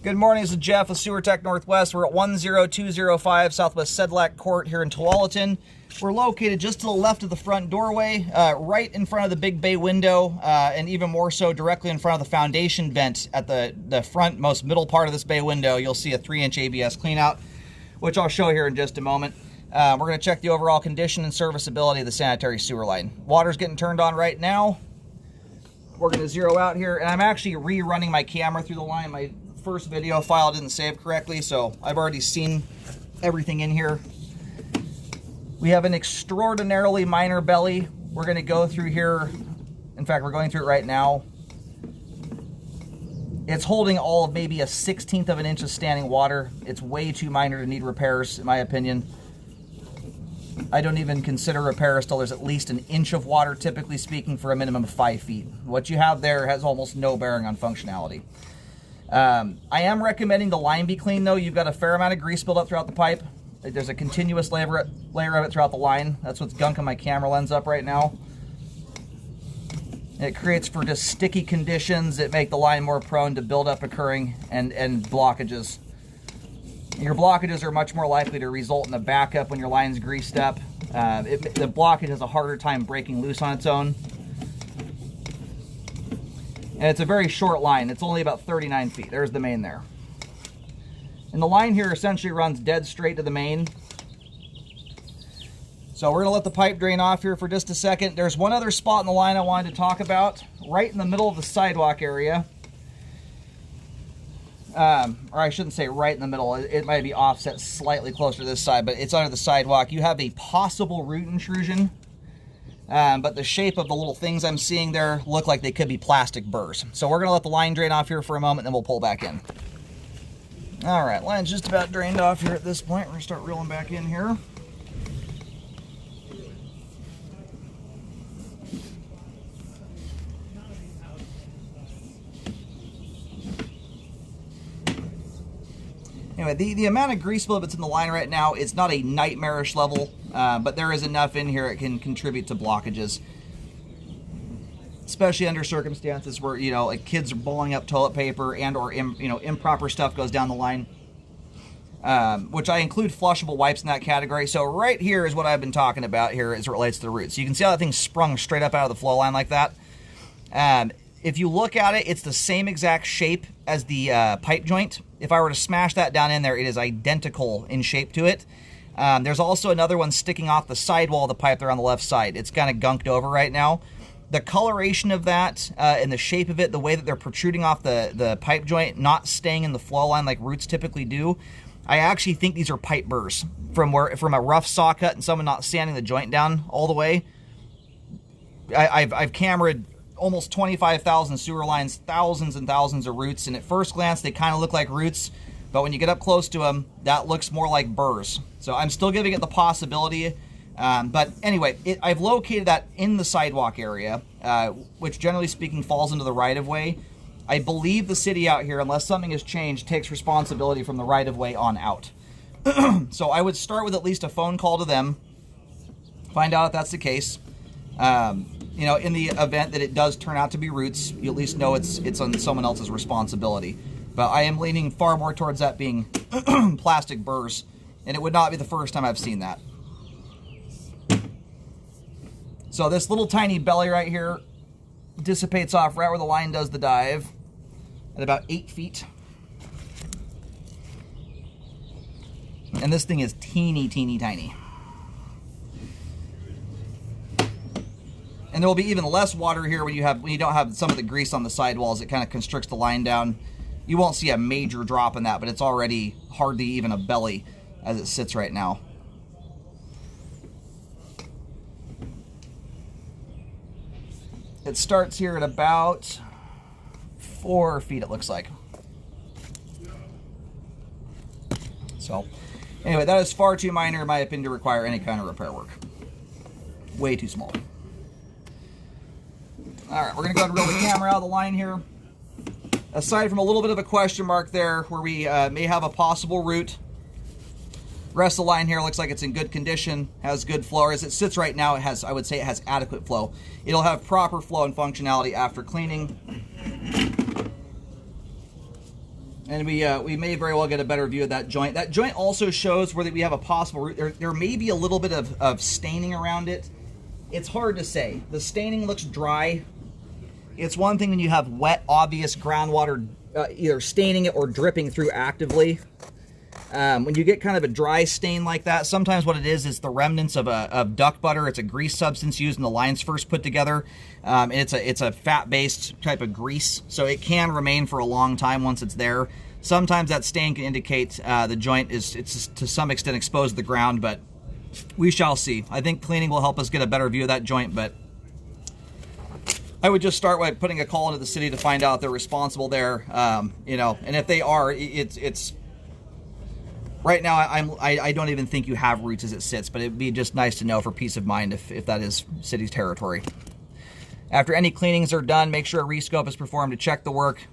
Good morning, this is Jeff with Sewer Tech Northwest. We're at 10205 Southwest Sedlak Court here in Tualatin. We're located just to the left of the front doorway, right in front of the big bay window, and even more so directly in front of the foundation vent at the front most middle part of this bay window. You'll see a 3-inch ABS cleanout, which I'll show here in just a moment. We're going to check the overall condition and serviceability of the sanitary sewer line. Water's getting turned on right now. We're going to zero out here, and I'm actually rerunning my camera through the line. My first video file didn't save correctly, so I've already seen everything in here. We have an extraordinarily minor belly. We're going to go through here. In fact, we're going through it right now. It's holding all of maybe a 1/16 of an inch of standing water. It's way too minor to need repairs, in my opinion. I don't even consider repairs till there's at least an inch of water, typically speaking, for a minimum of 5 feet. What you have there has almost no bearing on functionality. I am recommending the line be clean, though. You've got a fair amount of grease buildup throughout the pipe. There's a continuous layer of it throughout the line. That's what's gunking my camera lens up right now. It creates for just sticky conditions that make the line more prone to buildup occurring and blockages. Your blockages are much more likely to result in a backup when your line's greased up. The blockage has a harder time breaking loose on its own. And it's a very short line. It's only about 39 feet. There's the main there. And the line here essentially runs dead straight to the main. So we're going to let the pipe drain off here for just a second. There's one other spot in the line I wanted to talk about. Right in the middle of the sidewalk area. Or I shouldn't say right in the middle. It might be offset slightly closer to this side, but it's under the sidewalk. You have a possible root intrusion. But the shape of the little things I'm seeing there look like they could be plastic burrs. So we're going to let the line drain off here for a moment, then we'll pull back in. All right, line's just about drained off here at this point. We're going to start reeling back in here. Anyway, the amount of grease buildup that's in the line right now is not a nightmarish level, but there is enough in here it can contribute to blockages. Especially under circumstances where, you know, like kids are blowing up toilet paper and or, improper stuff goes down the line. Which I include flushable wipes in that category. So right here is what I've been talking about here as it relates to the roots. You can see how that thing sprung straight up out of the flow line like that. If you look at it, it's the same exact shape as the pipe joint. If I were to smash that down in there, it is identical in shape to it. There's also another one sticking off the sidewall of the pipe there on the left side. It's kind of gunked over right now. The coloration of that and the shape of it, the way that they're protruding off the pipe joint, not staying in the flow line like roots typically do, I actually think these are pipe burrs from a rough saw cut and someone not sanding the joint down all the way. I've cameraed almost 25,000 sewer lines, thousands and thousands of roots, and at first glance they kind of look like roots, but when you get up close to them, that looks more like burrs. So I'm still giving it the possibility, but anyway, I've located that in the sidewalk area, which generally speaking falls into the right-of-way. I believe the city out here, unless something has changed, takes responsibility from the right-of-way on out. So I would start with at least a phone call to them, find out if that's the case. In the event that it does turn out to be roots, you at least know it's on someone else's responsibility. But I am leaning far more towards that being plastic burrs, and it would not be the first time I've seen that. So this little tiny belly right here dissipates off right where the line does the dive at about 8 feet. And this thing is teeny, teeny, tiny. And there will be even less water here when you don't have some of the grease on the sidewalls. It kind of constricts the line down. You won't see a major drop in that, but it's already hardly even a belly as it sits right now. It starts here at about 4 feet, it looks like. So, anyway, that is far too minor, in my opinion, to require any kind of repair work. Way too small. Alright, we're going to go ahead and reel the camera out of the line here. Aside from a little bit of a question mark there where we may have a possible root, rest of the line here looks like it's in good condition, has good flow. As it sits right now, I would say it has adequate flow. It'll have proper flow and functionality after cleaning. And we may very well get a better view of that joint. That joint also shows where we have a possible root. There may be a little bit of staining around it. It's hard to say. The staining looks dry. It's one thing when you have wet, obvious groundwater either staining it or dripping through actively. When you get kind of a dry stain like that, sometimes what it is the remnants of duck butter. It's a grease substance used when the line's first put together. It's a fat-based type of grease, so it can remain for a long time once it's there. Sometimes that stain can indicate the joint it's to some extent exposed to the ground, but we shall see. I think cleaning will help us get a better view of that joint, but I would just start by putting a call into the city to find out if they're responsible there, you know, and if they are, it's right now, I don't even think you have roots as it sits, but it'd be just nice to know for peace of mind if that is city's territory. After any cleanings are done, make sure a rescope is performed to check the work.